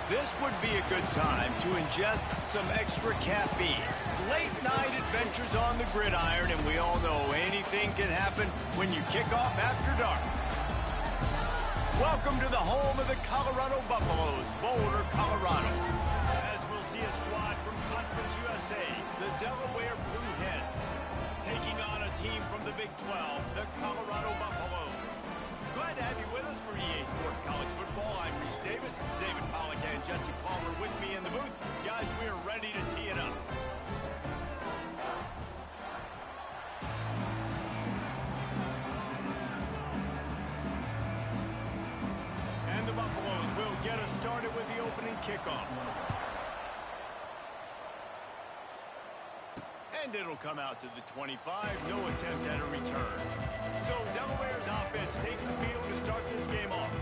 This would be a good time to ingest some extra caffeine. Late night adventures on the gridiron, and we all know anything can happen when you kick off after dark. Welcome to the home of the Colorado Buffaloes, Boulder, Colorado. As we'll see a squad from Conference USA, the Delaware Blue Hens, taking on a team from the Big 12, the Colorado Buffaloes. Glad to have you with us for EA Sports College Football. I'm Reese Davis, David Pollack and Jesse Palmer with me in the booth. Guys, we are ready to tee it up. And the Buffaloes will get us started with the opening kickoff. And it'll come out to the 25, no attempt at a return. So Delaware's offense takes the field to start this game off.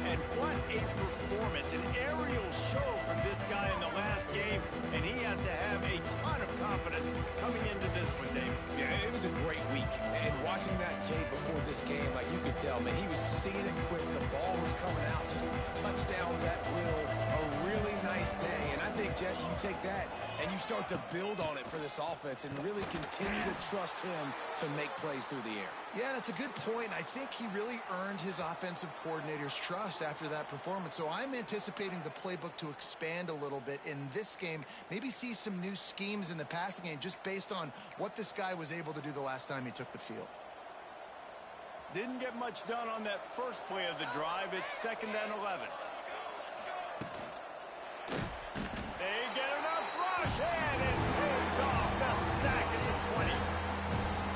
And what a performance, an aerial show from this guy in the last game, and he has to have a ton of confidence coming into this one, Dave. Yeah, it was a great week. And watching that tape before this game, like you could tell, man, he was seeing it quick. The ball was coming out, just touchdowns at will. A really nice day. And I think, Jesse, you take that and you start to build on it for this offense and really continue to trust him to make plays through the air. Yeah, that's a good point. I think he really earned his offensive coordinator's trust after that performance. So I'm anticipating the playbook to expand a little bit in this game. Maybe see some new schemes in the passing game just based on what this guy was able to do the last time he took the field. Didn't get much done on that first play of the drive. It's 2nd and 11. They get enough rush, and it pays off the sack at the 20.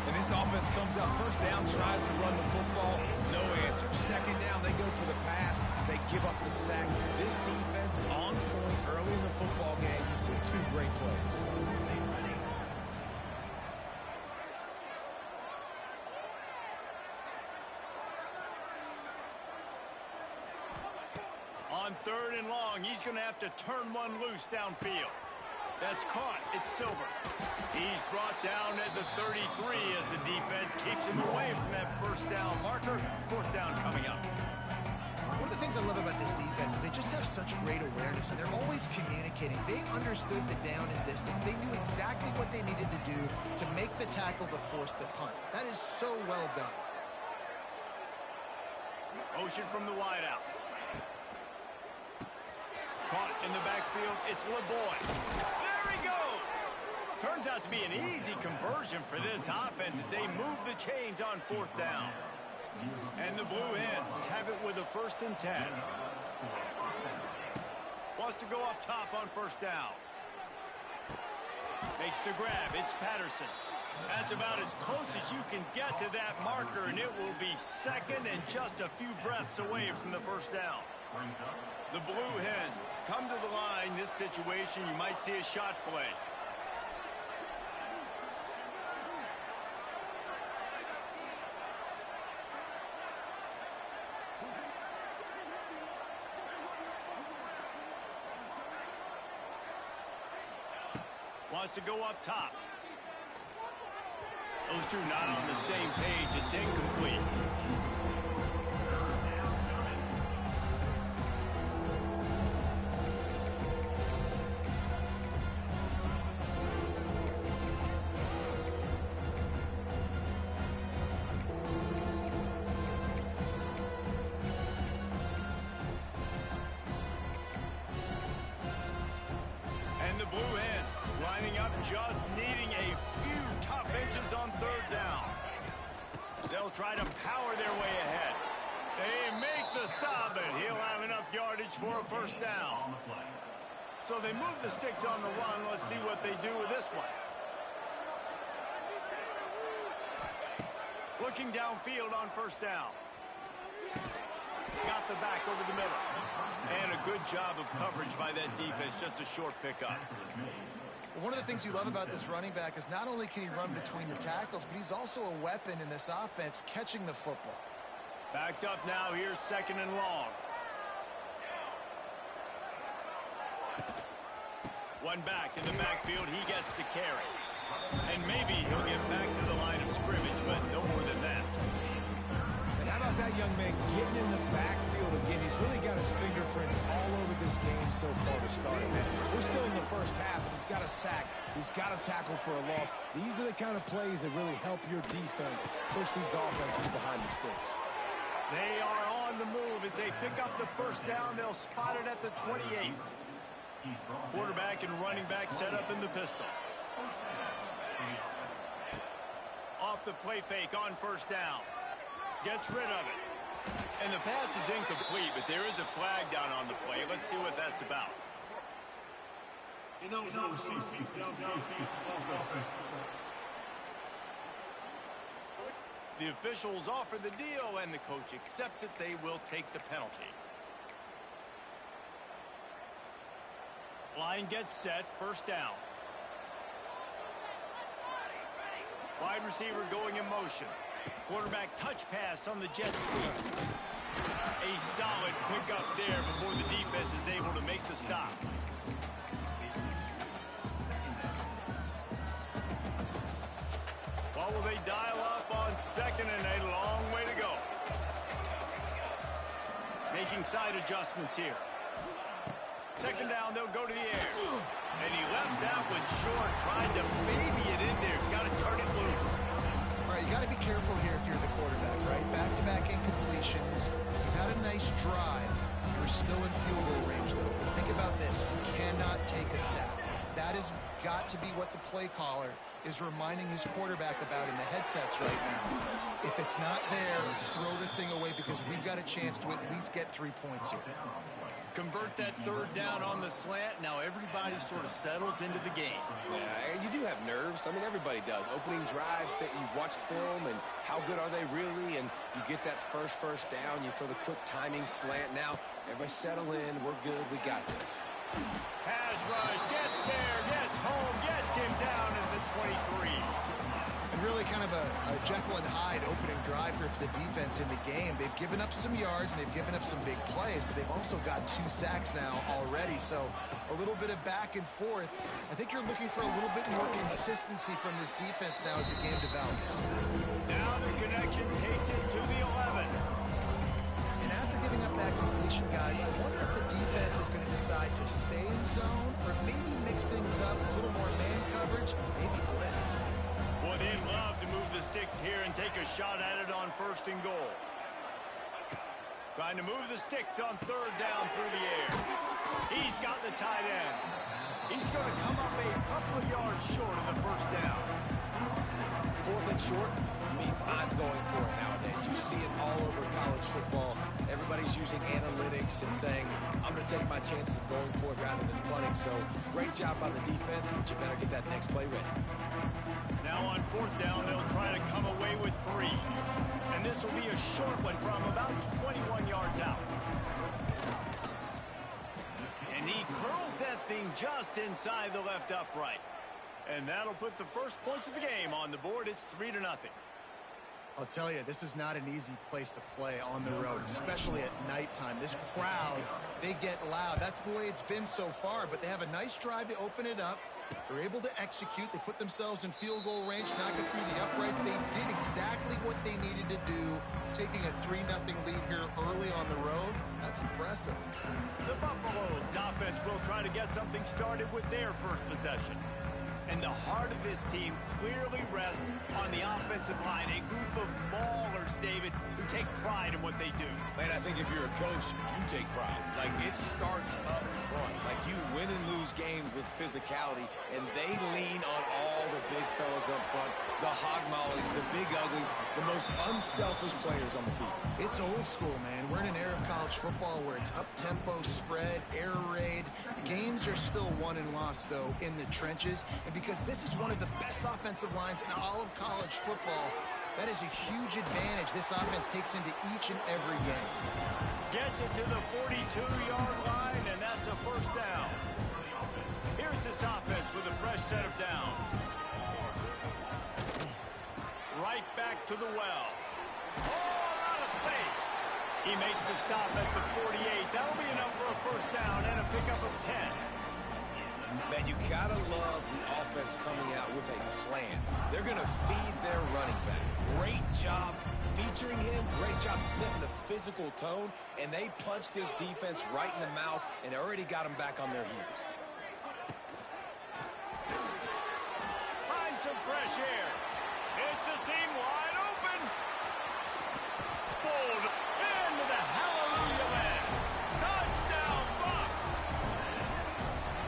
And this offense comes out first down, tries to run the football, no answer. 2nd down, they go for the pass, they give up the sack. This defense on point early in the football game with 2 great plays. On 3rd and long, he's going to have to turn one loose downfield. That's caught. It's Silver. He's brought down at the 33 as the defense keeps him away from that first down marker. 4th down coming up. One of the things I love about this defense is they just have such great awareness, and they're always communicating. They understood the down and distance. They knew exactly what they needed to do to make the tackle to force the punt. That is so well done. Motion from the wideout. Caught in the backfield, it's LeBoy. There he goes! Turns out to be an easy conversion for this offense as they move the chains on 4th down. And the Blue Hens have it with a 1st and 10. Wants to go up top on 1st down. Makes the grab, it's Patterson. That's about as close as you can get to that marker, and it will be 2nd and just a few breaths away from the 1st down. The Blue Hens come to the line. This situation, you might see a shot play. Wants to go up top. Those two not on the same page. It's incomplete. And the Blue Hens lining up, just needing a few tough inches on 3rd down. They'll try to power their way ahead. They make the stop, but he'll have enough yardage for a 1st down. So they move the sticks on the run. Let's see what they do with this one. Looking downfield on 1st down. Got the back over the middle. And a good job of coverage by that defense. Just a short pickup. Well, one of the things you love about this running back is not only can he run between the tackles, but he's also a weapon in this offense catching the football. Backed up now. Here's 2nd and long. One back in the backfield. He gets the carry. And maybe he'll get back to the line of scrimmage, but no more than that. And how about that young man getting in the backfield again? He's really got his fingerprints all over this game so far to start it, man. We're still in the first half, and he's got a sack. He's got a tackle for a loss. These are the kind of plays that really help your defense push these offenses behind the sticks. They are on the move as they pick up the first down. They'll spot it at the 28. Quarterback and running back set up in the pistol. Off the play fake on first down. Gets rid of it. And the pass is incomplete, but there is a flag down on the play. Let's see what that's about. The officials offer the deal, and the coach accepts it. They will take the penalty. Line gets set, first down. Wide receiver going in motion. Quarterback touch pass on the jet sweep. A solid pickup there before the defense is able to make the stop. What will they dial up on second and a long way to go? Making side adjustments here. Second down, they'll go to the air. And he left that one short, tried to baby it in there. He's got to turn it loose. All right, you got to be careful here if you're the quarterback, right? Back-to-back incompletions. You've had a nice drive. You're still in field goal range, though. Think about this. You cannot take a sack. That has got to be what the play caller is reminding his quarterback about in the headsets right now. If it's not there, throw this thing away because we've got a chance to at least get 3 points here. Convert that third down on the slant. Now everybody sort of settles into the game. Yeah, and you do have nerves. I mean, everybody does. Opening drive, that you watched film, and how good are they really? And you get that first down. You throw the quick timing slant. Now, everybody settle in. We're good. We got this. Pass rush. Gets there. Gets home. Gets him down at the 23. And really kind of a Jekyll and Hyde opening drive for the defense in the game. They've given up some yards and they've given up some big plays, but they've also got 2 sacks now already. So a little bit of back and forth. I think you're looking for a little bit more consistency from this defense now as the game develops. Now the connection takes it to the 11. And after giving up that completion, guys, I wonder if the defense is going to decide to stay in zone or maybe mix things up, a little more man coverage, maybe blitz. Well, they'd love to move the sticks here and take a shot at it on first and goal. Trying to move the sticks on third down through the air. He's got the tight end. He's going to come up a couple of yards short of the first down. 4th and short means I'm going for it nowadays. You see it all over college football. Everybody's using analytics and saying, I'm going to take my chances of going for it rather than punting. So great job by the defense, but you better get that next play ready. Now on 4th down, they'll try to come away with 3. And this will be a short one from about 21 yards out. And he curls that thing just inside the left upright. And that'll put the first points of the game on the board. It's 3-0. I'll tell you, this is not an easy place to play on the road, especially at nighttime. This crowd, they get loud. That's the way it's been so far, but they have a nice drive to open it up. They're able to execute. They put themselves in field goal range, knock it through the uprights. They did exactly what they needed to do, taking a 3-0 lead here early on the road. That's impressive. The Buffaloes offense will try to get something started with their first possession. And the heart of this team clearly rests on the offensive line. A group of ballers, David, who take pride in what they do. Man, I think if you're a coach, you take pride. Like, it starts up front. Like, you win and lose games with physicality, and they lean on all the big fellas up front, the hog mollies, the big uglies, the most unselfish players on the field. It's old school, man. We're in an era of college football where it's up-tempo, spread, air raid. Games are still won and lost, though, in the trenches. And because this is one of the best offensive lines in all of college football, that is a huge advantage this offense takes into each and every game. Gets it to the 42-yard line, and that's a first down. Here's this offense with a fresh set of downs. Right back to the well. Oh, a lot of space. He makes the stop at the 48. That'll be enough for a first down and a pickup of 10. Man, you gotta love the offense coming out with a plan. They're gonna feed their running back. Great job pressuring him. Great job setting the physical tone, and they punched this defense right in the mouth and already got them back on their heels. Find some fresh air. It's a seam wide open. Bold into the hallelujah land. Touchdown, Bucks.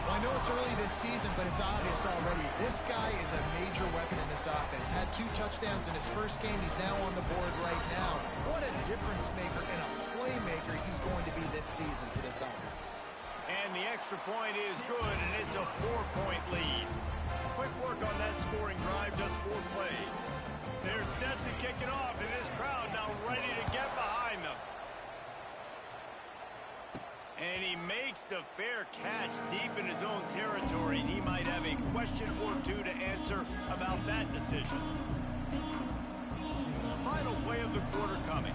Well, I know it's early this season, but it's obvious already. This guy is a major weapon in this offense. Had 2 touchdowns in his first game. He's now on the board right now. What a difference maker and a playmaker he's going to be this season for this offense. And the extra point is good, and it's a 4-point lead. Quick work on that scoring drive, just 4 plays. They're set to kick it off, and this crowd now ready to get behind them. And he makes the fair catch deep in his own territory. He might have a question or 2 to answer about that decision. Final play of the quarter coming.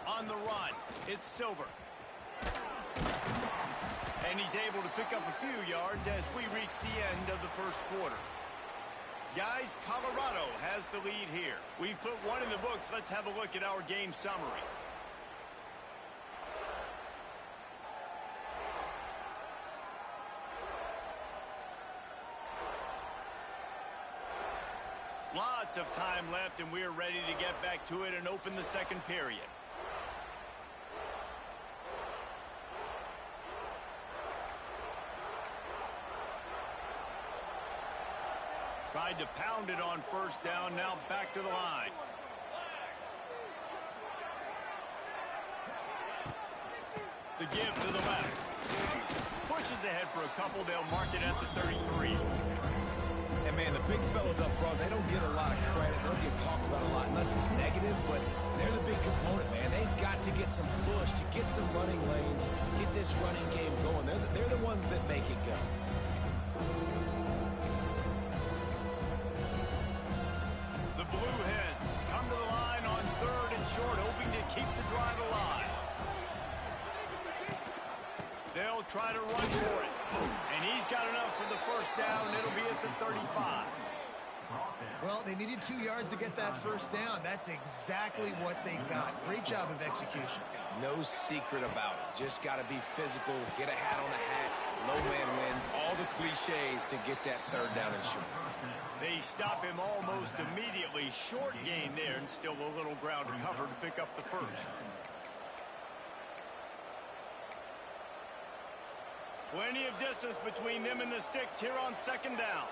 On the run, it's Silver. And he's able to pick up a few yards as we reach the end of the first quarter. Guys, Colorado has the lead here. We've put 1 in the books. Let's have a look at our game summary. Lots of time left, and we're ready to get back to it and open the second period. Tried to pound it on first down, now back to the line. The give to the left. Pushes ahead for a couple. They'll mark it at the 33. And, man, the big fellas up front, they don't get a lot of credit. They don't get talked about a lot unless it's negative, but they're the big component, man. They've got to get some push, to get some running lanes, get this running game going. They're the ones that make it go. The Blue Hens come to the line on 3rd and short, hoping to keep the drive alive. They'll try to run for it. And he's got enough for the first down. It'll be at the 35. Well, they needed 2 yards to get that first down. That's exactly what they got. Great job of execution. No secret about it. Just got to be physical, get a hat on a hat, low man wins, all the cliches to get that 3rd down and short. They stop him almost immediately. Short gain there, and still a little ground to cover to pick up the first. Plenty of distance between them and the sticks here on 2nd down.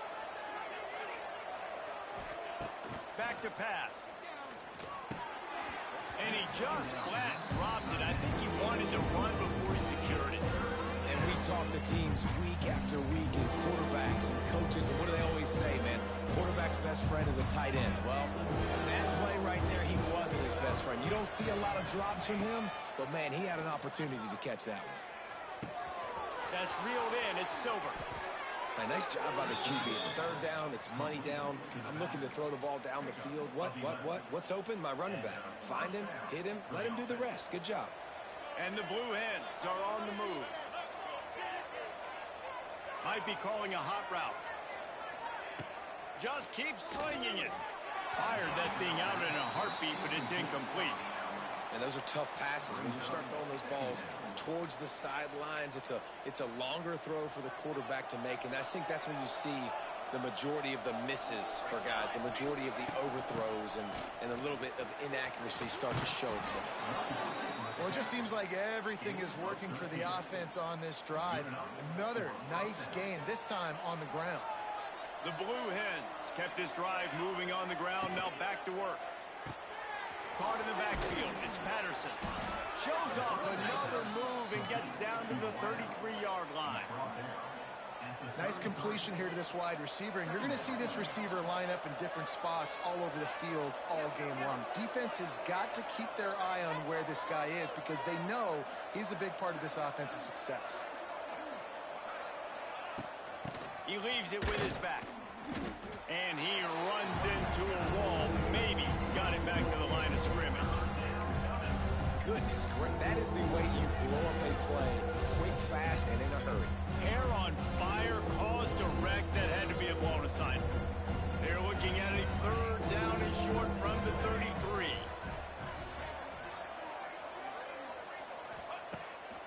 Back to pass. And he just flat dropped it. I think he wanted to run before he secured it. And we talk to teams week after week, and quarterbacks and coaches, and what do they always say, man? Quarterback's best friend is a tight end. Well, that play right there, he wasn't his best friend. You don't see a lot of drops from him, but, man, he had an opportunity to catch that one. That's reeled in. It's Silver. Man, nice job by the QB. It's 3rd down. It's money down. I'm looking to throw the ball down the field. What's open? My running back. Find him, hit him, let him do the rest. Good job. And the Blue Hens are on the move. Might be calling a hot route. Just keep slinging it. Fired that thing out in a heartbeat, but it's incomplete. And those are tough passes. When you start throwing those balls towards the sidelines, it's a longer throw for the quarterback to make. And I think that's when you see the majority of the misses for guys, the majority of the overthrows and a little bit of inaccuracy start to show itself. Well, it just seems like everything is working for the offense on this drive. Another nice gain, this time on the ground. The Blue Hens kept this drive moving on the ground, now back to work. Caught in the backfield, it's Patterson. Shows off another move and gets down to the 33-yard line. Nice completion here to this wide receiver, and you're going to see this receiver line up in different spots all over the field all game long. Defense has got to keep their eye on where this guy is because they know he's a big part of this offense's success. He leaves it with his back. And he runs into a wall. Maybe got it back to the line of scrimmage. Goodness, great. That is the way you blow up a play quick, fast, and in a hurry. Hair on fire, caused a wreck that had to be a bonus assignment. They're looking at a third down and short from the 33.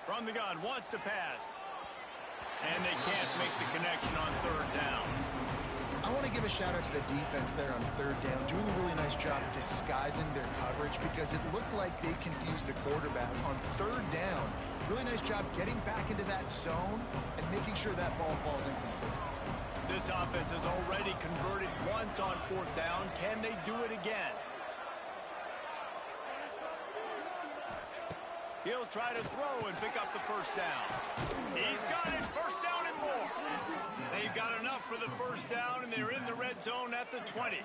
From the gun, wants to pass. And they can't make the connection on third down. I want to give a shout out to the defense there on third down, doing a really nice job disguising their coverage because it looked like they confused the quarterback on third down. Really nice job getting back into that zone and making sure that ball falls incomplete. This offense has already converted once on fourth down. Can they do it again? He'll try to throw and pick up the first down. He's got it. First down and more. They've got enough for the first down, and they're in the red zone at the 20.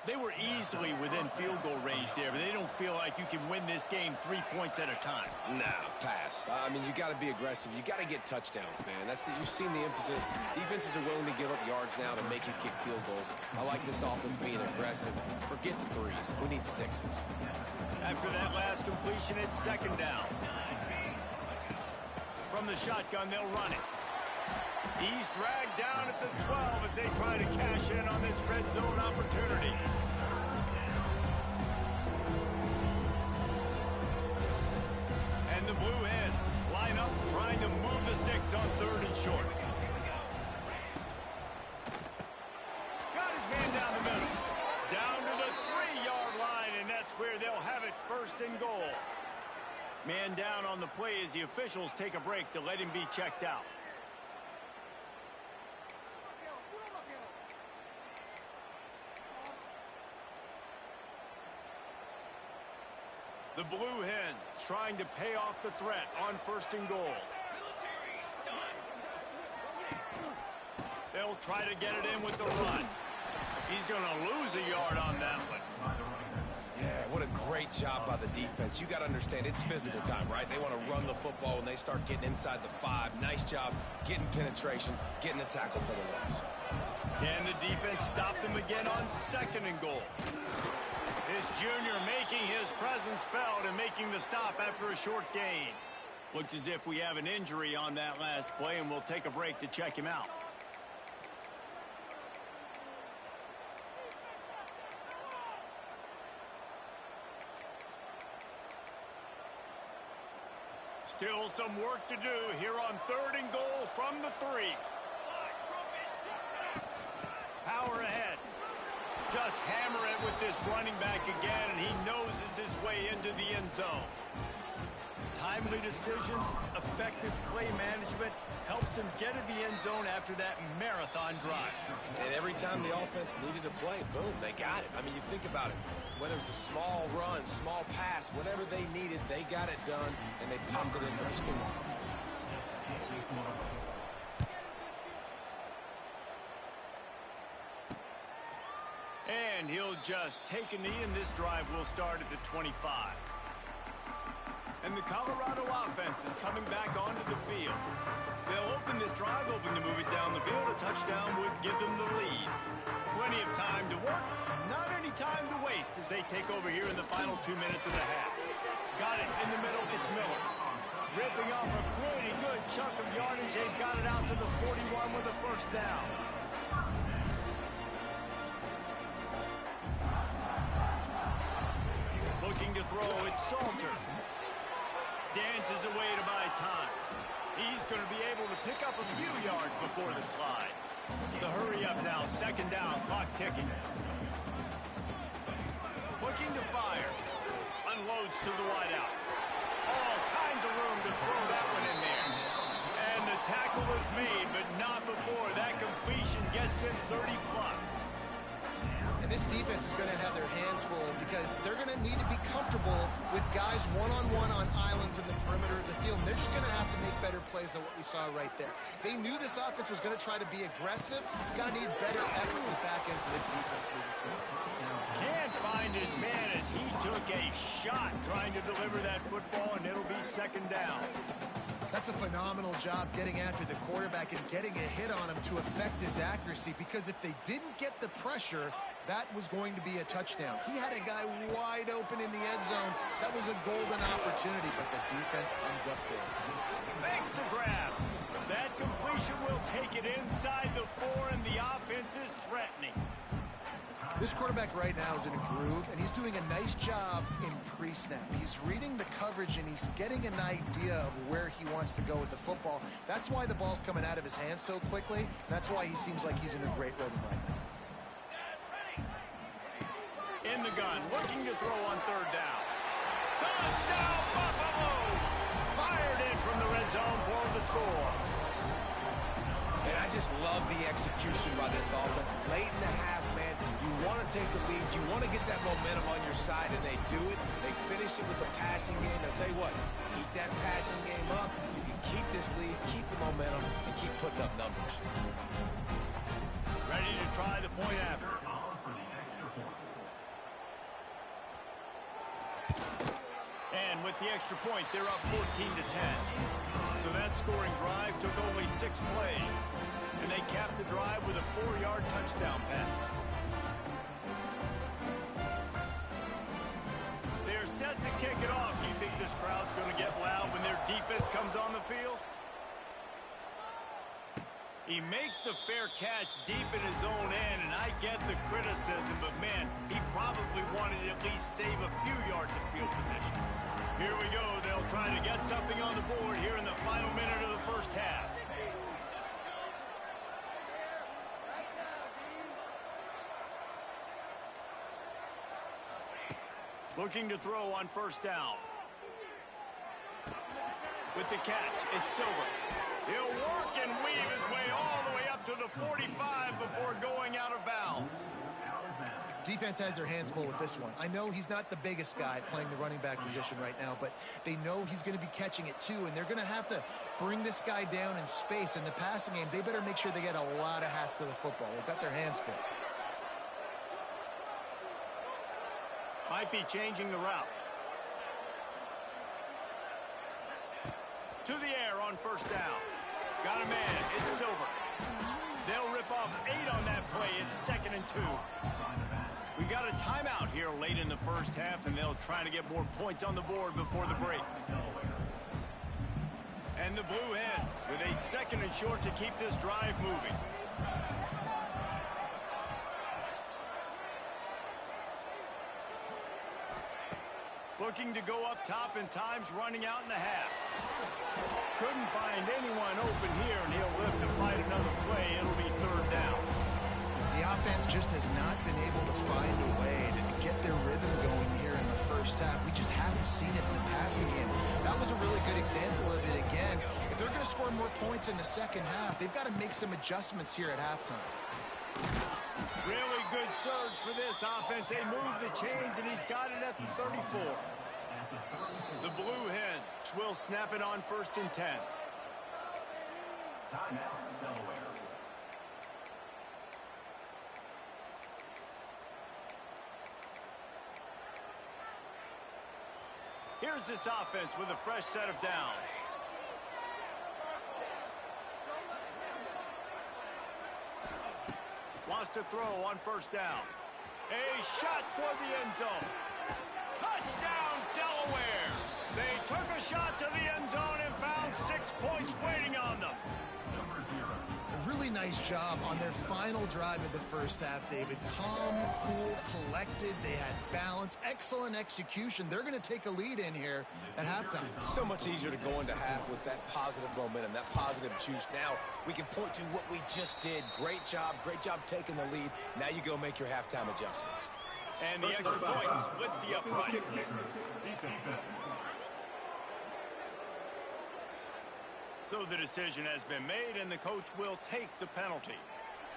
They were easily within field goal range there, but they don't feel like you can win this game 3 points at a time. Nah, pass. I mean, you got to be aggressive. You got to get touchdowns, man. You've seen the emphasis. Defenses are willing to give up yards now to make you kick field goals. I like this offense being aggressive. Forget the threes. We need sixes. After that last completion, it's second down. From the shotgun, they'll run it. He's dragged down at the 12 as they try to cash in on this red zone opportunity. And the Blue Hens line up trying to move the sticks on third and short. Got his man down the middle. Down to the 3-yard line, and that's where they'll have it first and goal. Man down on the play as the officials take a break to let him be checked out. The Blue Hens trying to pay off the threat on first and goal. They'll try to get it in with the run. He's going to lose a yard on that one. Yeah, what a great job by the defense. You got to understand, it's physical time, right? They want to run the football when they start getting inside the 5. Nice job getting penetration, getting a tackle for the loss. Can the defense stop them again on second and goal? This junior making his presence felt and making the stop after a short gain. Looks as if we have an injury on that last play, and we'll take a break to check him out. Still some work to do here on third and goal from the 3. Power ahead. Just hammer it with this running back again, and he noses his way into the end zone. Timely decisions, effective play management helps him get to the end zone after that marathon drive. And every time the offense needed a play, boom, they got it. I mean, you think about it. Whether it's a small run, small pass, whatever they needed, they got it done, and they popped it in for the score. And he'll just take a knee, and this drive will start at the 25. And the Colorado offense is coming back onto the field. They'll open this drive, hoping to move it down the field. A touchdown would give them the lead. Plenty of time to work, not any time to waste as they take over here in the final 2 minutes of the half. Got it in the middle, it's Miller. Ripping off a pretty good chunk of yardage. They've got it out to the 41 with a first down. Looking to throw, it's Salter. Dances away to buy time. He's going to be able to pick up a few yards before the slide. The hurry up now, second down, clock ticking. Looking to fire. Unloads to the wideout. All kinds of room to throw that one in there. And the tackle is made, but not before that completion gets them 30-plus. And this defense is going to have their hands full because they're going to need to be comfortable with guys one-on-one on islands in the perimeter of the field. And they're just going to have to make better plays than what we saw right there. They knew this offense was going to try to be aggressive. Got to need better effort in the back end for this defense moving forward. Can't find his man as he took a shot trying to deliver that football, and it'll be second down. That's a phenomenal job getting after the quarterback and getting a hit on him to affect his accuracy, because if they didn't get the pressure, that was going to be a touchdown. He had a guy wide open in the end zone. That was a golden opportunity, but the defense comes up big. Thanks to grab. That completion will take it inside the 4, and the defense is threatening. This quarterback right now is in a groove, and he's doing a nice job in pre-snap. He's reading the coverage, and he's getting an idea of where he wants to go with the football. That's why the ball's coming out of his hands so quickly. And that's why he seems like he's in a great rhythm right now. In the gun, looking to throw on third down. Touchdown, Buffaloes! Fired in from the red zone for the score. And I just love the execution by this offense. Late in the half, man, you want to take the lead. You want to get that momentum on your side, and they do it. They finish it with the passing game. I'll tell you what, keep that passing game up. You can keep this lead, keep the momentum, and keep putting up numbers. Ready to try the point after. And with the extra point, they're up 14-10. So that scoring drive took only 6 plays. And they capped the drive with a 4-yard touchdown pass. They're set to kick it off. Do you think this crowd's going to get loud when their defense comes on the field? He makes the fair catch deep in his own end, and I get the criticism, but man, he probably wanted to at least save a few yards of field position. Here we go. They'll try to get something on the board here in the final minute of the first half. Looking to throw on first down. With the catch, it's Silver. He'll work and weave his way all the way up to the 45 before going out of bounds. Defense has their hands full with this one. I know he's not the biggest guy playing the running back position right now, but they know he's going to be catching it too, and they're going to have to bring this guy down in space. In the passing game, they better make sure they get a lot of hats to the football. They've got their hands full. Might be changing the route. To the air on first down. Got a man. It's Silver. They'll rip off 8 on that play. It's 2nd and 2. We got a timeout here late in the first half, and they'll try to get more points on the board before the break. And the Blue Hens with a 2nd and short to keep this drive moving. Looking to go up top, and time's running out in the half. Couldn't find anyone open here, and he'll live to fight another play. It'll be third down. The offense just has not been able to find a way to get their rhythm going here in the first half. We just haven't seen it in the passing game. That was a really good example of it again. If they're going to score more points in the second half, they've got to make some adjustments here at halftime. Really good surge for this offense. They move the chains, and he's got it at the 34. The Blue Hens will snap it on 1st and 10. Timeout, Delaware. Here's this offense with a fresh set of downs. Wants to throw on first down. A shot toward the end zone. Touchdown, Delaware. They took a shot to the end zone and found 6 points waiting on them. A really nice job on their final drive of the first half, David. Calm, cool, collected. They had balance, excellent execution. They're going to take a lead in here at halftime. It's so much easier to go into half with that positive momentum, that positive juice. Now we can point to what we just did. Great job taking the lead. Now you go make your halftime adjustments. And the extra point splits the upright. So the decision has been made, and the coach will take the penalty.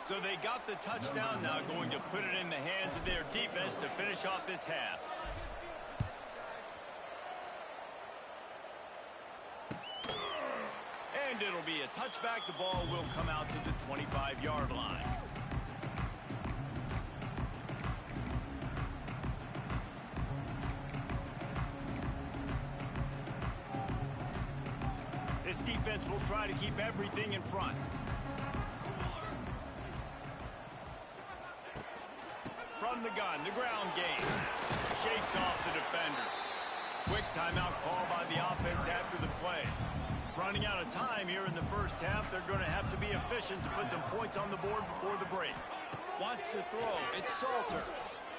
So they got the touchdown, now going to put it in the hands of their defense to finish off this half. And it'll be a touchback. The ball will come out to the 25-yard line. This defense will try to keep everything in front. From the gun, the ground game. Shakes off the defender. Quick timeout call by the offense after the play. Running out of time here in the first half. They're going to have to be efficient to put some points on the board before the break. Wants to throw. It's Salter.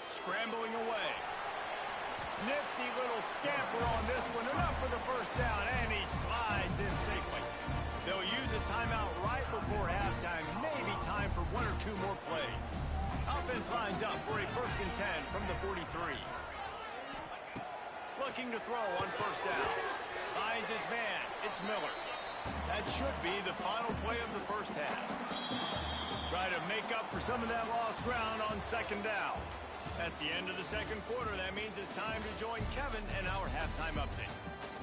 Scrambling away. Nifty little scamper on this one. Enough for the first down, and he slides in safely. They'll use a timeout right before halftime. Maybe time for one or two more plays. Offense lines up for a 1st and 10 from the 43. Looking to throw on first down. Finds his man. It's Miller. That should be the final play of the first half. Try to make up for some of that lost ground on 2nd down. That's the end of the 2nd quarter. That means it's time to join Kevin and our halftime update.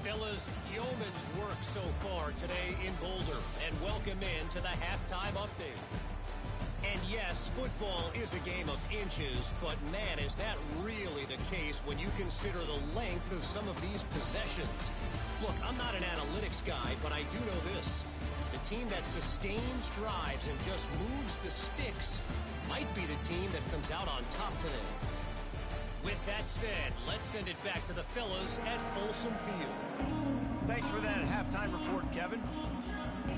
Fellas, yeoman's work so far today in Boulder, and welcome in to the halftime update. And yes, football is a game of inches, but man, is that really the case when you consider the length of some of these possessions. Look, I'm not an analytics guy, but I do know this. The team that sustains drives and just moves the sticks might be the team that comes out on top today. With that said, let's send it back to the fellas at Folsom Field. Thanks for that halftime report, Kevin.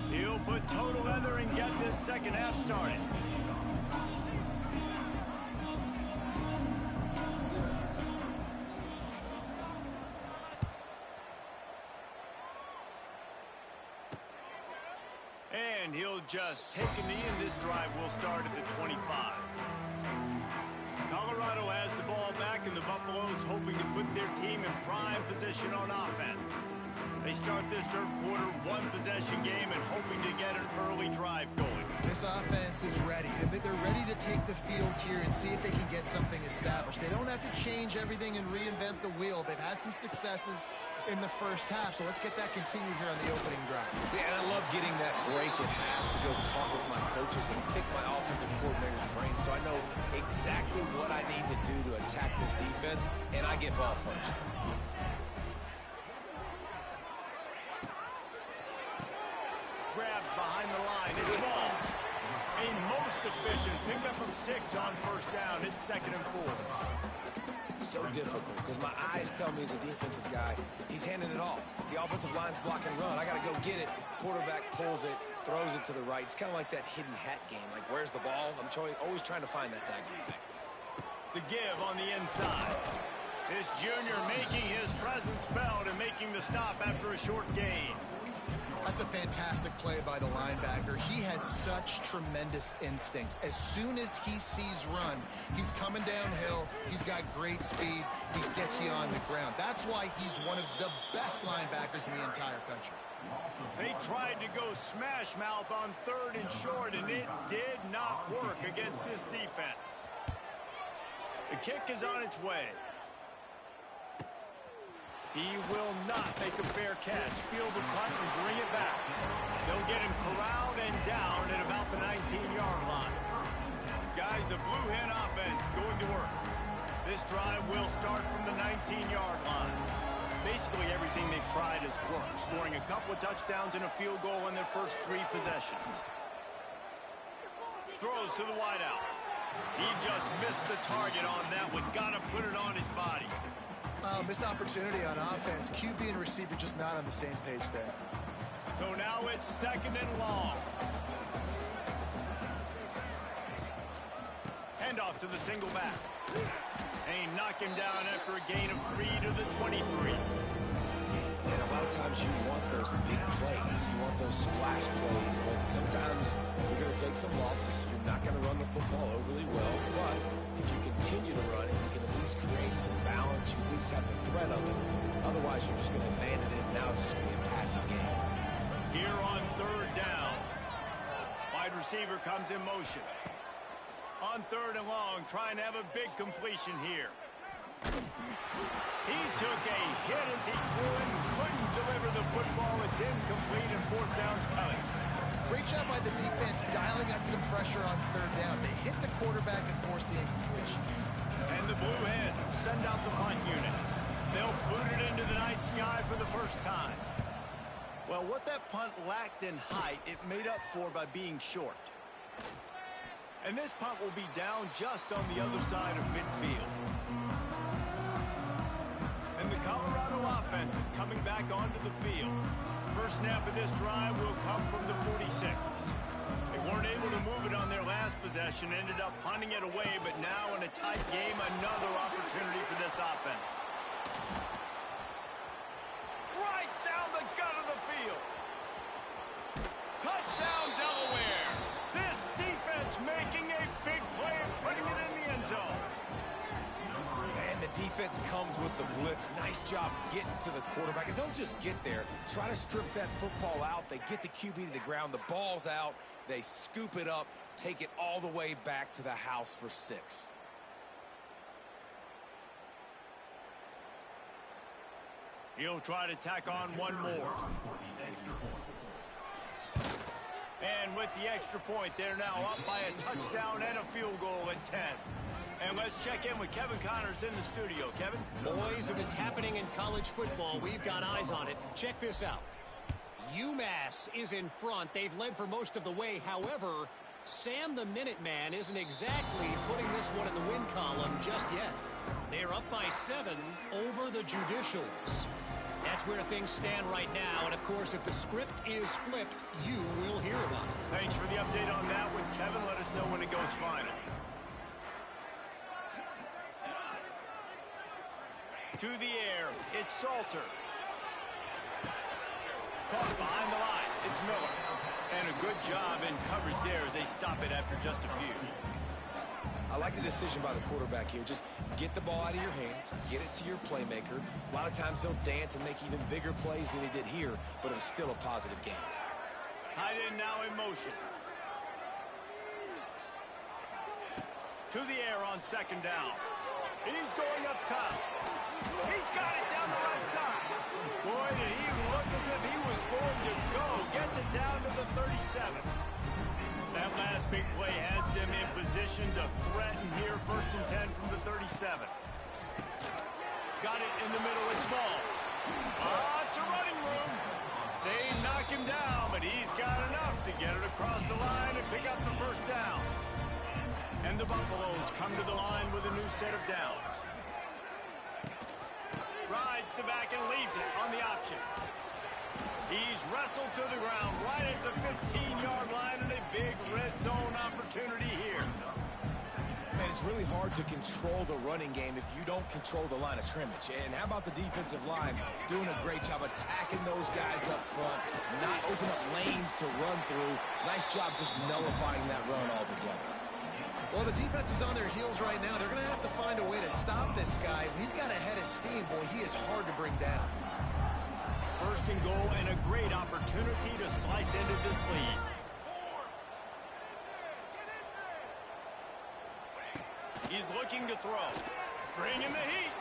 He'll put total leather and get this 2nd half started. And he'll just take a knee, and this drive will start at the 25. Colorado has the ball back, and the Buffaloes hoping to put their team in prime position on offense. They start this 3rd quarter one-possession game and hoping to get an early drive going. This offense is ready. They're ready to take the field here and see if they can get something established. They don't have to change everything and reinvent the wheel. They've had some successes in the first half, so let's get that continued here on the opening drive. Yeah, and I love getting that break at half to go talk with my coaches and pick my offensive coordinator's brain so I know exactly what I need to do to attack this defense, and I get ball first. Grabbed behind the line. It's Walls. A most efficient pickup of 6 on first down. It's 2nd and 4. So difficult because my eyes tell me as a defensive guy, he's handing it off. The offensive line's block and run. I got to go get it. Quarterback pulls it, throws it to the right. It's kind of like that hidden hat game. Like, where's the ball? I'm always trying to find that daggone thing. The give on the inside. This junior making his presence felt and making the stop after a short gain. That's a fantastic play by the linebacker. He has such tremendous instincts. As soon as he sees run, he's coming downhill. He's got great speed. He gets you on the ground. That's why he's one of the best linebackers in the entire country. They tried to go smash mouth on 3rd and short, and it did not work against this defense. The kick is on its way. He will not make a fair catch. Field the punt and bring it back. They'll get him corralled and down at about the 19-yard line. Guys, the Blue Hen offense going to work. This drive will start from the 19-yard line. Basically everything they've tried has worked, scoring a couple of touchdowns and a field goal in their first 3 possessions. Throws to the wideout. He just missed the target on that one. Got to put it on his body. Missed opportunity on offense. QB and receiver just not on the same page there. So now it's 2nd and long. Handoff to the single back. And he knocked him down after a gain of 3 to the 23. And a lot of times you want those big plays. You want those splash plays. But sometimes you're going to take some losses. You're not going to run the football overly well. But if you continue to run it, you can at least create some balance. You at least have the threat of it. Otherwise, you're just going to abandon it. Now it's just going to be a passing game. Here on 3rd down. Wide receiver comes in motion. On 3rd and long, trying to have a big completion here. He took a hit as he threw it and couldn't deliver the football. It's incomplete and 4th down's coming. Great job by the defense dialing on some pressure on 3rd down. They hit the quarterback and forced the incompletion. And the Blue Hens send out the punt unit. They'll boot it into the night sky for the first time. Well, what that punt lacked in height, it made up for by being short. And this punt will be down just on the other side of midfield. And the Colorado offense is coming back onto the field. First snap of this drive will come from the 46. They weren't able to move it on their last possession. possession, ended up punting it away, but now in a tight game, another opportunity for this offense. Right down the gut of the field. Touchdown, Delaware. This defense making a big play and putting it in the end zone. And the defense comes with the blitz. Nice job getting to the quarterback. And don't just get there. Try to strip that football out. They get the QB to the ground. The ball's out. They scoop it up, take it all the way back to the house for 6. He'll try to tack on one more. And with the extra point, they're now up by a touchdown and a field goal at 10. And let's check in with Kevin Connors in the studio. Kevin? Boys, if it's happening in college football, we've got eyes on it. Check this out. UMass is in front. They've led for most of the way. However, Sam the Minuteman isn't exactly putting this one in the win column just yet. They're up by 7 over the Judicials. That's where things stand right now. And, of course, if the script is flipped, you will hear about it. Thanks for the update on that one, Kevin. Let us know when it goes final. To the air, it's Salter. Caught behind the line, it's Miller. And a good job in coverage there as they stop it after just a few. I like the decision by the quarterback here. Just get the ball out of your hands, get it to your playmaker. A lot of times he'll dance and make even bigger plays than he did here, but it was still a positive game. Tight end now in motion. To the air on second down. He's going up top. He's got it down the right side. Boy, did he look as if he was going to go. Gets it down to the 37. That last big play has them in position to threaten here. 1st and 10 from the 37. Got it in the middle. It's Smalls. It's a running room. They knock him down, but he's got enough to get it across the line and pick up the 1st down. And the Buffaloes come to the line with a new set of downs. Rides the back and leaves it on the option. He's wrestled to the ground right at the 15-yard line and a big red zone opportunity here. And it's really hard to control the running game if you don't control the line of scrimmage. And how about the defensive line doing a great job attacking those guys up front, not opening up lanes to run through. Nice job just nullifying that run altogether. Well, the defense is on their heels right now. They're going to have to find a way to stop this guy. He's got a head of steam. Boy, he is hard to bring down. 1st and goal and a great opportunity to slice into this lead. He's looking to throw. Bringing the heat.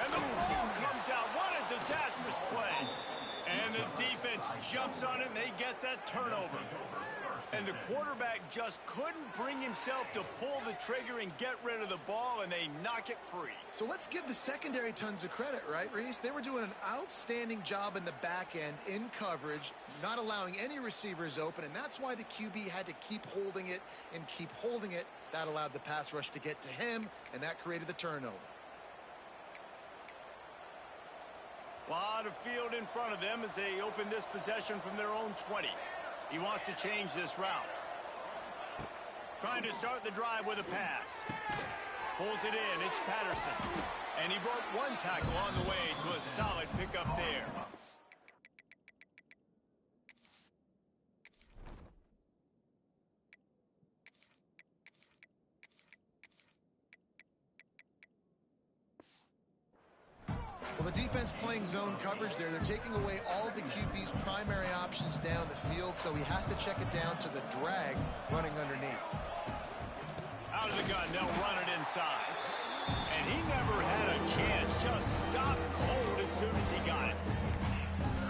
And the ball comes out. What a disastrous play. And the defense jumps on it and they get that turnover. And the quarterback just couldn't bring himself to pull the trigger and get rid of the ball, and they knock it free. So let's give the secondary tons of credit, right, Reese? They were doing an outstanding job in the back end, in coverage, not allowing any receivers open, and that's why the QB had to keep holding it and keep holding it. That allowed the pass rush to get to him, and that created the turnover. A lot of field in front of them as they open this possession from their own 20. He wants to change this route. Trying to start the drive with a pass. Pulls it in. It's Patterson. And he broke one tackle on the way to a solid pickup there. Well, the defense playing zone coverage there. They're taking away all of the QB's primary options down the field, so he has to check it down to the drag running underneath. Out of the gun, they'll run it inside. And he never had a chance. Just stopped cold as soon as he got it.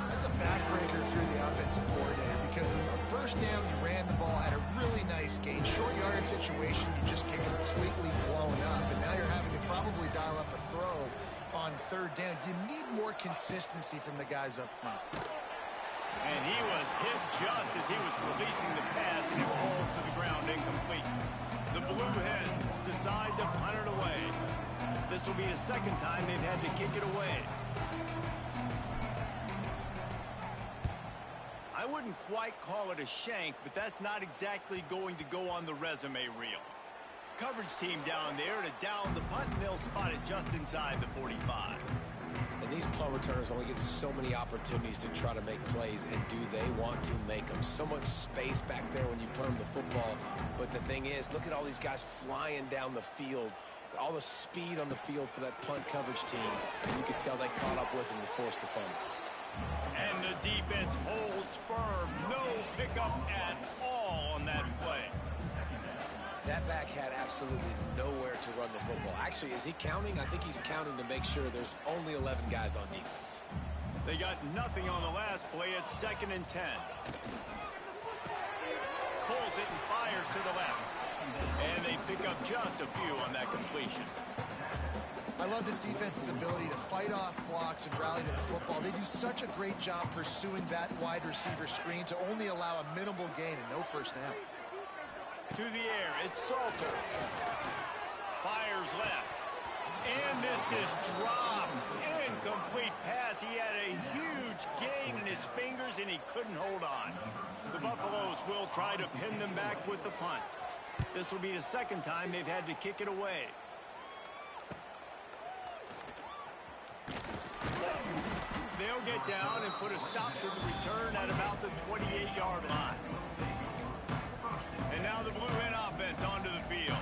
That's a backbreaker through the offensive coordinator because on 1st down, you ran the ball, had a really nice gain. Short yardage situation, you just get completely blown up. And now you're having to probably dial up a throw on 3rd down. You need more consistency from the guys up front. And he was hit just as he was releasing the pass, and it falls to the ground incomplete. The Blue Hens decide to punt it away. This will be the 2nd time they've had to kick it away. I wouldn't quite call it a shank, but that's not exactly going to go on the resume reel. Coverage team down there to down the punt, and they'll spot it just inside the 45. And these punt returners only get so many opportunities to try to make plays, and do they want to make them? So much space back there when you punt them the football. But the thing is, look at all these guys flying down the field. All the speed on the field for that punt coverage team. And you can tell they caught up with him to force the fumble. And the defense holds firm. No pickup at all on that play. That back had absolutely nowhere to run the football. Actually, is he counting? I think he's counting to make sure there's only 11 guys on defense. They got nothing on the last play. It's 2nd and 10. Pulls it and fires to the left. And they pick up just a few on that completion. I love this defense's ability to fight off blocks and rally to the football. They do such a great job pursuing that wide receiver screen to only allow a minimal gain and no first down. To the air, it's Salter. Fires left. And this is dropped. Incomplete pass. He had a huge gain in his fingers, and he couldn't hold on. The Buffaloes will try to pin them back with the punt. This will be the second time they've had to kick it away. They'll get down and put a stop to the return at about the 28-yard line. And now the Blue Hen offense onto the field.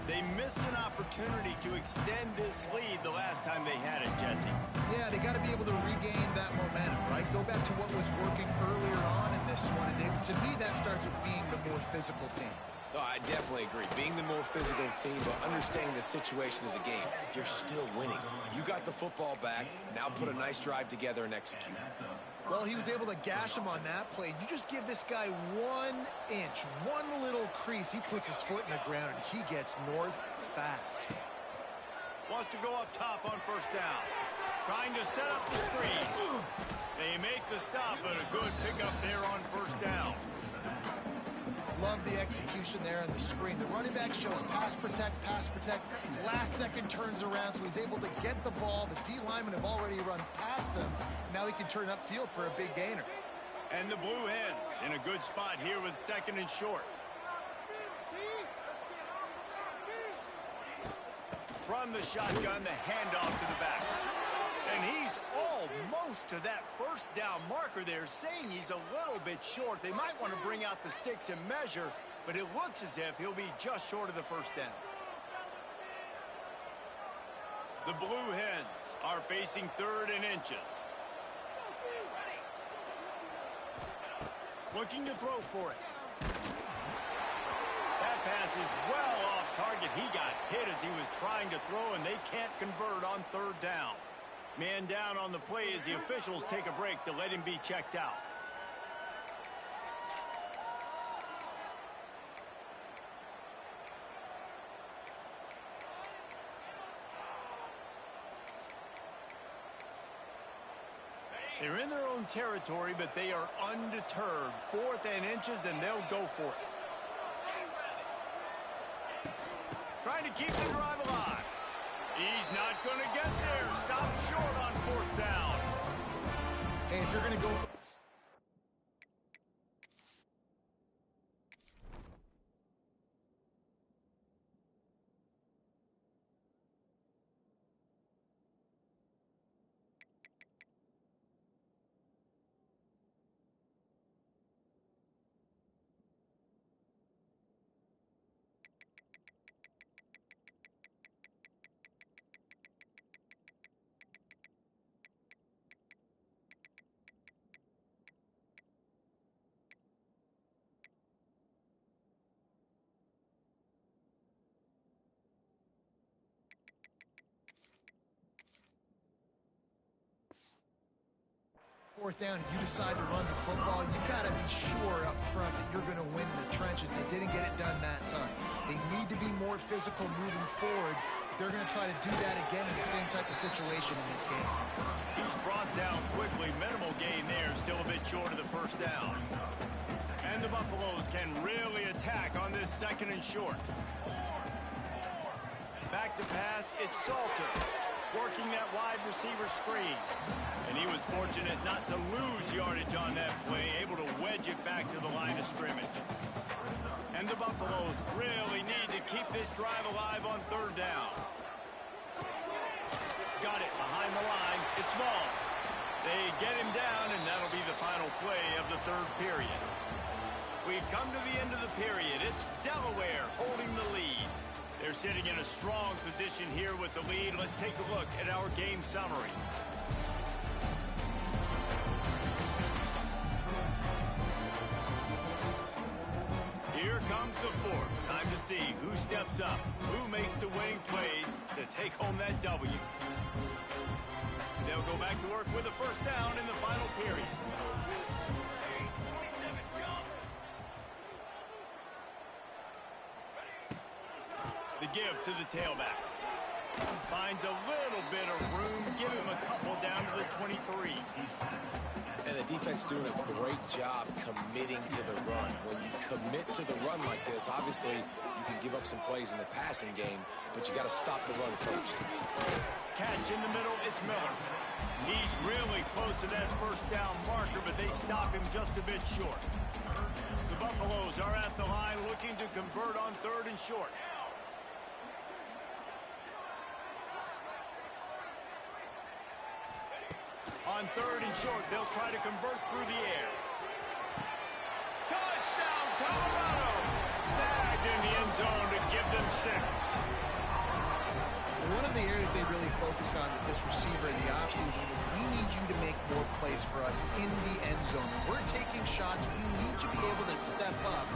They missed an opportunity to extend this lead the last time they had it, Jesse. Yeah, they got to be able to regain that momentum, right? Go back to what was working earlier on in this one. And to me, that starts with being the more physical team. No, I definitely agree. Being the more physical team, but understanding the situation of the game. You're still winning. You got the football back. Now put a nice drive together and execute. Well, he was able to gash him on that play. You just give this guy 1 inch, one little crease. He puts his foot in the ground, and he gets north fast. Wants to go up top on first down. Trying to set up the screen. They make the stop, but a good pickup there on first down. Love the execution there on the screen. The running back shows pass protect, pass protect. Last second turns around, so he's able to get the ball. The D linemen have already run past him. Now he can turn upfield for a big gainer. And the Blue Hens in a good spot here with 2nd and short. From the shotgun, the handoff to the back. And he's almost to that first down marker there, saying he's a little bit short. They might want to bring out the sticks and measure, but it looks as if he'll be just short of the first down. The Blue Hens are facing 3rd and inches. Looking to throw for it. That pass is well off target. He got hit as he was trying to throw, and they can't convert on 3rd down. Man down on the play as the officials take a break to let him be checked out. They're in their own territory, but they are undeterred. 4th and inches, and they'll go for it. Trying to keep the drive alive. He's not going to get there. Stop short on 4th down. Hey, if you're going to go for... Fourth down, you decide to run the football, you got to be sure up front that you're going to win the trenches. They didn't get it done that time. They need to be more physical moving forward. They're going to try to do that again in the same type of situation in this game. He's brought down quickly. Minimal gain there, still a bit short of the first down. And the Buffaloes can really attack on this 2nd and short. Back to pass, it's Salter. working that wide receiver screen. And he was fortunate not to lose yardage on that play, able to wedge it back to the line of scrimmage. And the Buffaloes really need to keep this drive alive on third down. Got it behind the line. It's Smalls. They get him down, and that'll be the final play of the third period. We've come to the end of the period. It's Delaware holding the lead. They're sitting in a strong position here with the lead. Let's take a look at our game summary. Here comes the fourth. Time to see who steps up, who makes the winning plays to take home that W. They'll go back to work with a first down in the final period. The give to the tailback. Finds a little bit of room. Give him a couple down to the 23. And the defense doing a great job committing to the run. When you commit to the run like this, obviously you can give up some plays in the passing game, but you got to stop the run first. Catch in the middle, it's Miller. He's really close to that first down marker, but they stop him just a bit short. The Buffaloes are at the line looking to convert on third and short. On third and short, they'll try to convert through the air. Touchdown, Colorado! Snagged in the end zone to give them 6. One of the areas they really focused on with this receiver in the offseason was we need you to make more plays for us in the end zone. We're taking shots. We need you to be able to step up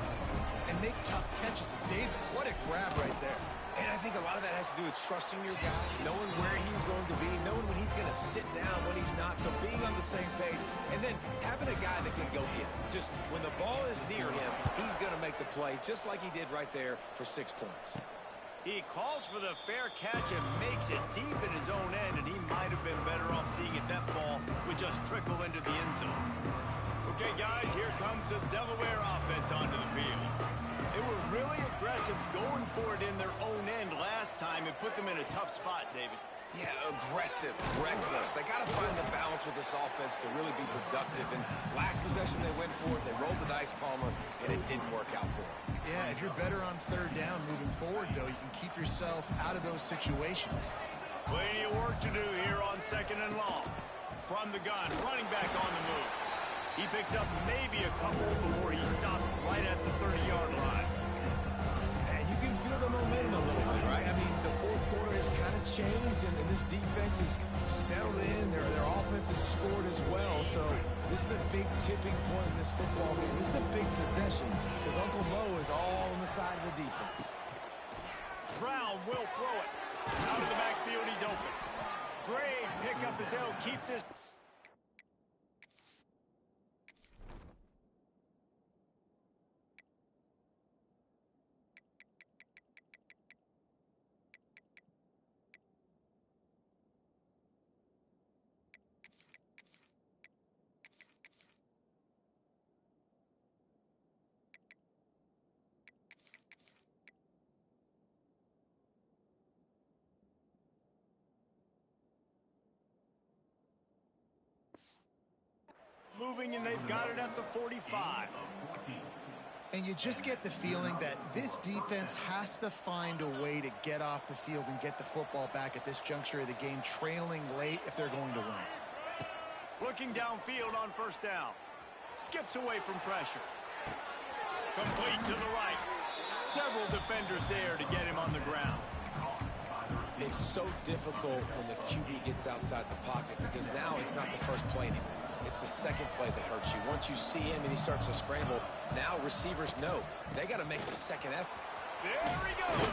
and make tough catches. David, what a grab right there. And I think a lot of that has to do with trusting your guy, knowing where he's going to be, knowing when he's going to sit down, when he's not, so being on the same page, and then having a guy that can go get it. Just when the ball is near him, he's going to make the play, just like he did right there for 6 points. He calls for the fair catch and makes it deep in his own end, and he might have been better off seeing if that ball would just trickle into the end zone. Okay, guys, here comes the Delaware offense onto the field. They were really aggressive going for it in their own end last time. It put them in a tough spot, David. Yeah, aggressive, reckless. They got to find the balance with this offense to really be productive. And last possession they went for it, they rolled the dice, Palmer, and it didn't work out for them. Yeah, if you're better on third down moving forward, though, you can keep yourself out of those situations. Plenty of work to do here on second and long. From the gun, running back on the move. He picks up maybe a couple before he stopped right at the 30-yard line. And you can feel the momentum a little bit, right? I mean, the fourth quarter has kind of changed, and this defense is settled in. Their offense has scored as well. So this is a big tipping point in this football game. This is a big possession because Uncle Mo is all on the side of the defense. Brown will throw it. Out of the backfield, he's open. Great pickup as they'll keep this. Moving, and they've got it at the 45. And you just get the feeling that this defense has to find a way to get off the field and get the football back at this juncture of the game, trailing late if they're going to win. Looking downfield on first down. Skips away from pressure. Complete to the right. Several defenders there to get him on the ground. It's so difficult when the QB gets outside the pocket because now it's not the first play anymore. It's the second play that hurts you. Once you see him and he starts to scramble, now receivers know they got to make the second effort. There he goes.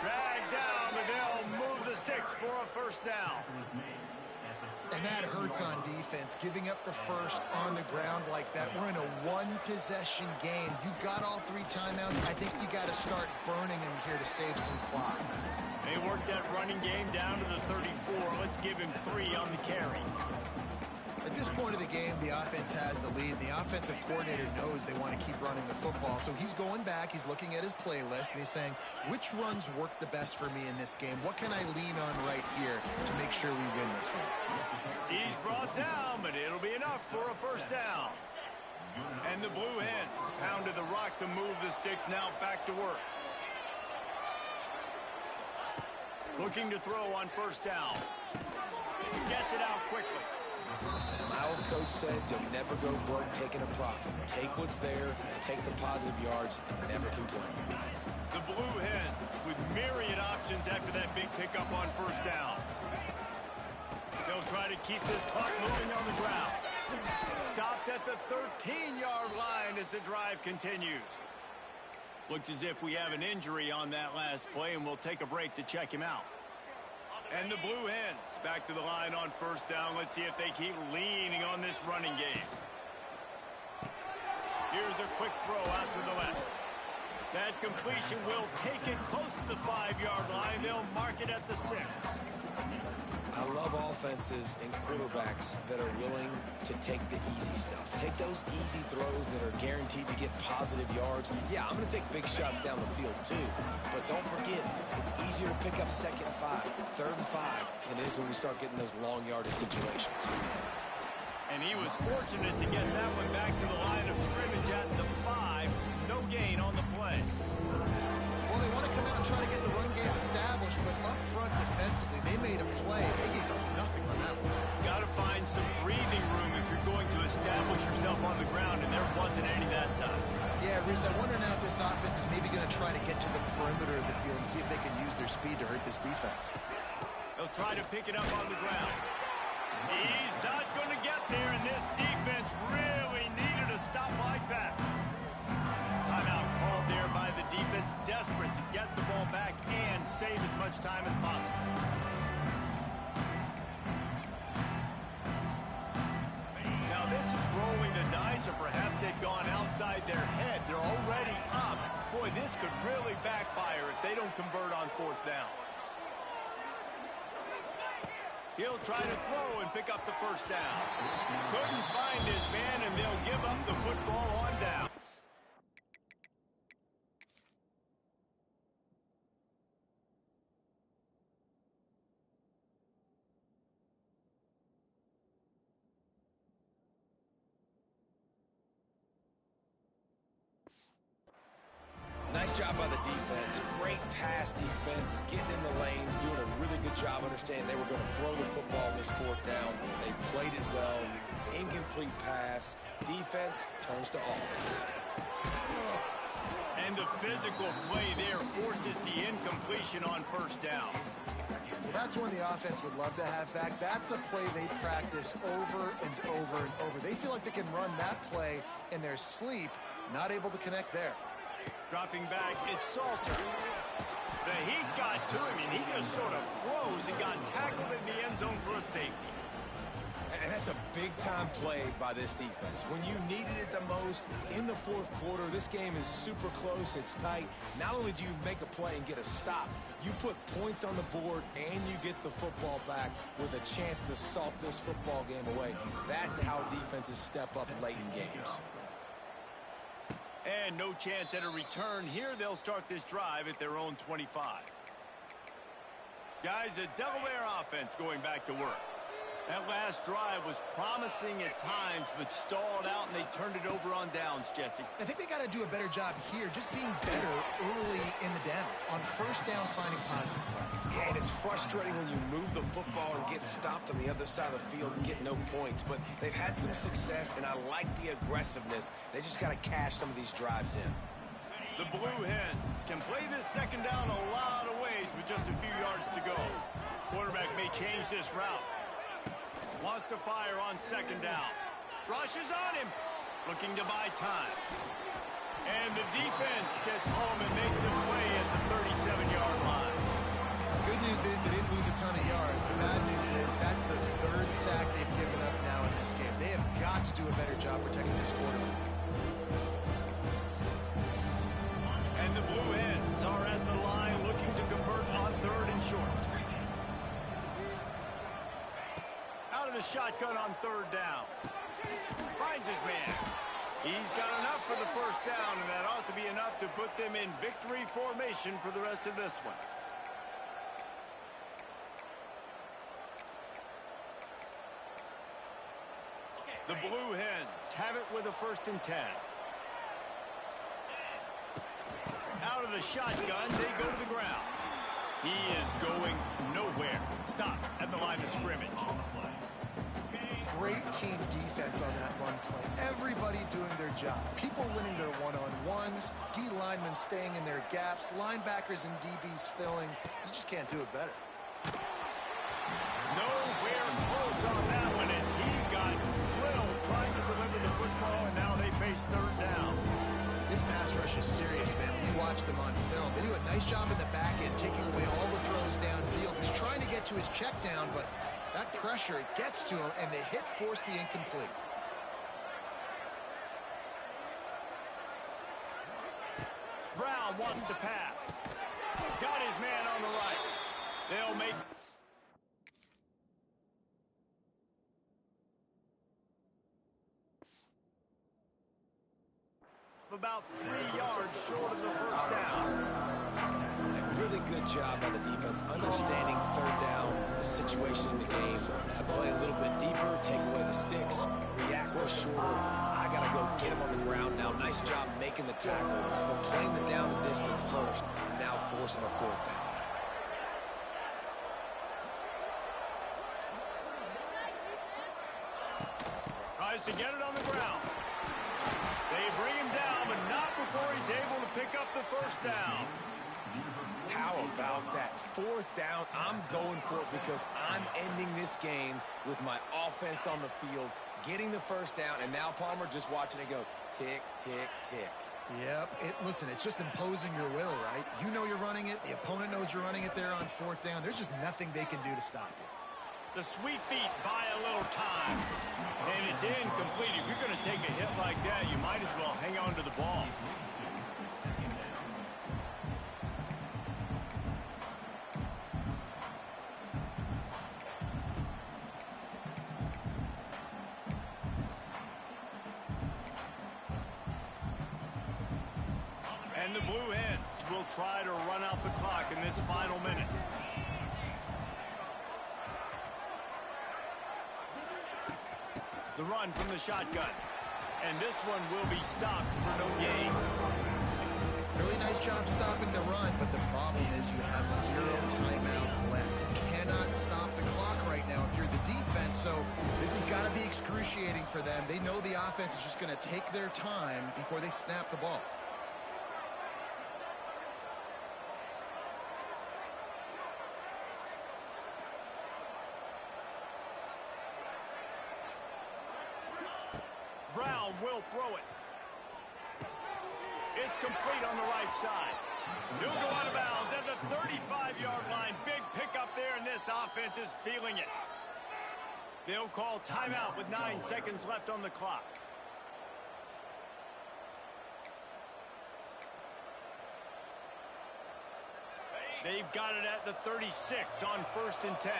Dragged down, but they'll move the sticks for a first down. And that hurts on defense, giving up the first on the ground like that. We're in a one-possession game. You've got all 3 timeouts. I think you got to start burning them here to save some clock. They worked that running game down to the 34. Let's give him 3 on the carry. A At this point of the game, the offense has the lead. The offensive coordinator knows they want to keep running the football. So he's going back, he's looking at his playlist, and he's saying, which runs work the best for me in this game? What can I lean on right here to make sure we win this one? He's brought down, but it'll be enough for a first down. And the Blue Hens pounded the rock to move the sticks, now back to work. Looking to throw on first down. Gets it out quickly. My old coach said you'll never go broke taking a profit. Take what's there, take the positive yards, and never complain. The Blue Hens with myriad options after that big pickup on first down. They'll try to keep this clock moving on the ground. Stopped at the 13-yard line as the drive continues. Looks as if we have an injury on that last play, and we'll take a break to check him out. And the Blue Hens back to the line on first down. Let's see if they keep leaning on this running game. Here's a quick throw out to the left. That completion will take it close to the 5-yard line. They'll mark it at the 6. I love offenses and quarterbacks that are willing to take the easy stuff. Take those easy throws that are guaranteed to get positive yards. Yeah, I'm going to take big shots down the field too. But don't forget, it's easier to pick up 2nd and 5, 3rd and 5 than it is when we start getting those long yardage situations. And he was fortunate to get that one back to the line of scrimmage at the 5. No gain on the play. Well, they want to come out and try to get the run game established, but up front defensively, they made a play. They gave up nothing on that one. Got to find some breathing room if you're going to establish yourself on the ground, and there wasn't any that time. Yeah, Reese, I wonder now if this offense is maybe going to try to get to the perimeter of the field and see if they can use their speed to hurt this defense. They'll try to pick it up on the ground. He's not going to get there, and this defense really needed a stop like that. Timeout called there by the defense, desperate to get the ball back and save as much time as possible. Now this is rolling the dice, or perhaps they've gone outside their head. They're already up. Boy, this could really backfire if they don't convert on 4th down. He'll try to throw and pick up the first down. Couldn't find his man, and they'll give up the football on down. Nice job by the defense. Great pass defense, getting in the lanes, doing a really good job understanding they were going to throw the football on this 4th down. They played it well. Incomplete pass. Defense turns to offense. And the physical play there forces the incompletion on first down. Well, that's one the offense would love to have back. That's a play they practice over and over and over. They feel like they can run that play in their sleep, not able to connect there. Dropping back, it's Salter. The heat got to him, and he just sort of froze and got tackled in the end zone for a safety. And that's a big-time play by this defense. When you needed it the most in the 4th quarter, this game is super close, it's tight. Not only do you make a play and get a stop, you put points on the board and you get the football back with a chance to salt this football game away. That's how defenses step up late in games. And no chance at a return here. They'll start this drive at their own 25. Guys, the Delaware offense going back to work. That last drive was promising at times, but stalled out, and they turned it over on downs, Jesse. I think they got to do a better job here, just being better early in the downs. On first down, finding positive plays. Yeah, and it's frustrating when you move the football and get stopped on the other side of the field and get no points. But they've had some success, and I like the aggressiveness. They just got to cash some of these drives in. The Blue Hens can play this second down a lot of ways with just a few yards to go. Quarterback may change this route. Wants to fire on second down. Rushes on him. Looking to buy time. And the defense gets home and makes a play at the 37-yard line. Good news is they didn't lose a ton of yards. The bad news is that's the 3rd sack they've given up now in this game. They have got to do a better job protecting this quarterback. And the Blue Hens are at the line looking to convert on 3rd and short. Out of the shotgun on third down. Finds his man. He's got enough for the first down, and that ought to be enough to put them in victory formation for the rest of this one. The Blue Hens have it with a 1st and 10. Out of the shotgun, they go to the ground. He is going nowhere. Stop at the line of scrimmage. Great team defense on that run play. Everybody doing their job. People winning their one-on-ones, D linemen staying in their gaps, linebackers and DBs filling. You just can't do it better. Nowhere close on that one as he got drilled trying to deliver the football, and now they face third down. This pass rush is serious, man. When you watch them on film, they do a nice job in the back end, taking away all the throws downfield. He's trying to get to his check down, but that pressure, it gets to him, and the hit forced the incomplete. Brown wants to pass. Got his man on the right. They'll make... about 3 yards short of the first down. A really good job by the defense, understanding third down, the situation in the game. I play a little bit deeper, take away the sticks, react to shorter. I got to go get him on the ground now. Nice job making the tackle, but playing the down and distance first, and now forcing a 4th down. Tries to get it on the ground. They bring him down, but not before he's able to pick up the first down. How about that? 4th down, I'm going for it because I'm ending this game with my offense on the field, getting the first down, and now Palmer just watching it go tick, tick, tick. Yep. Listen, it's just imposing your will, right? You know you're running it. The opponent knows you're running it there on 4th down. There's just nothing they can do to stop you. The sweet feet buy a little time. And it's incomplete. If you're going to take a hit like that, you might as well hang on to the ball. And the Blue Hens will try to run out the clock in this final minute. The run from the shotgun. And this one will be stopped for no gain. Really nice job stopping the run, but the problem is you have 0 timeouts left. You cannot stop the clock right now if you're the defense, so this has got to be excruciating for them. They know the offense is just going to take their time before they snap the ball. Brown will throw it. It's complete on the right side. He'll go out of bounds at the 35-yard line. Big pickup there, and this offense is feeling it. They'll call timeout with 9 seconds left on the clock. They've got it at the 36 on 1st and 10.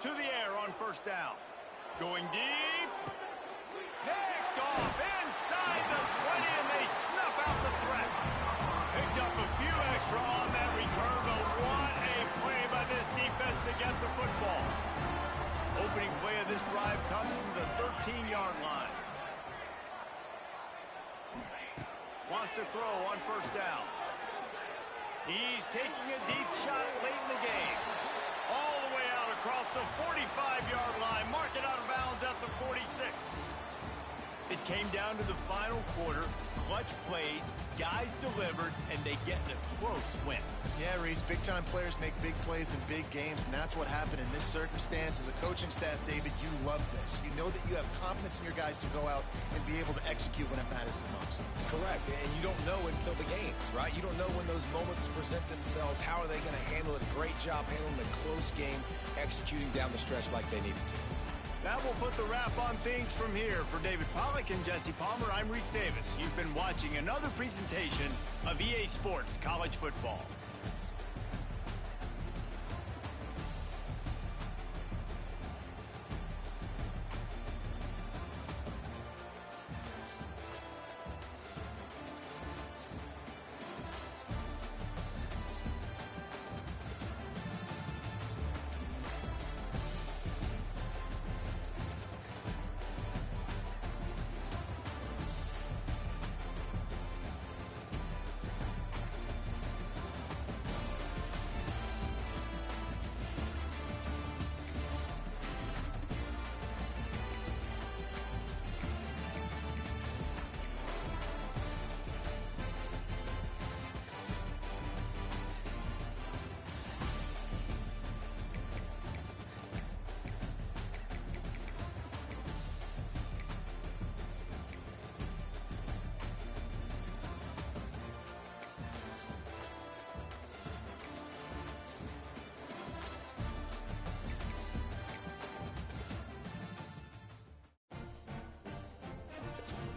To the air on 1st down. Going deep. Picked off inside the 20, and they snuff out the threat. Picked up a few extra on that return, but what a play by this defense to get the football. Opening play of this drive comes from the 13-yard line. Wants to throw on 1st down. He's taking a deep shot late in the game. All the way out across the 45-yard line. Mark it out of bounds at the 46. It came down to the final quarter. Clutch plays, guys delivered, and they get in a close win. Yeah, Reese, big-time players make big plays in big games, and that's what happened in this circumstance. As a coaching staff, David, you love this. You know that you have confidence in your guys to go out and be able to execute when it matters the most. Correct, and you don't know until the games, right? You don't know when those moments present themselves. How are they going to handle it? A great job handling a close game, executing down the stretch like they needed to. That will put the wrap on things from here. For David Pollack and Jesse Palmer, I'm Reese Davis. You've been watching another presentation of EA Sports College Football.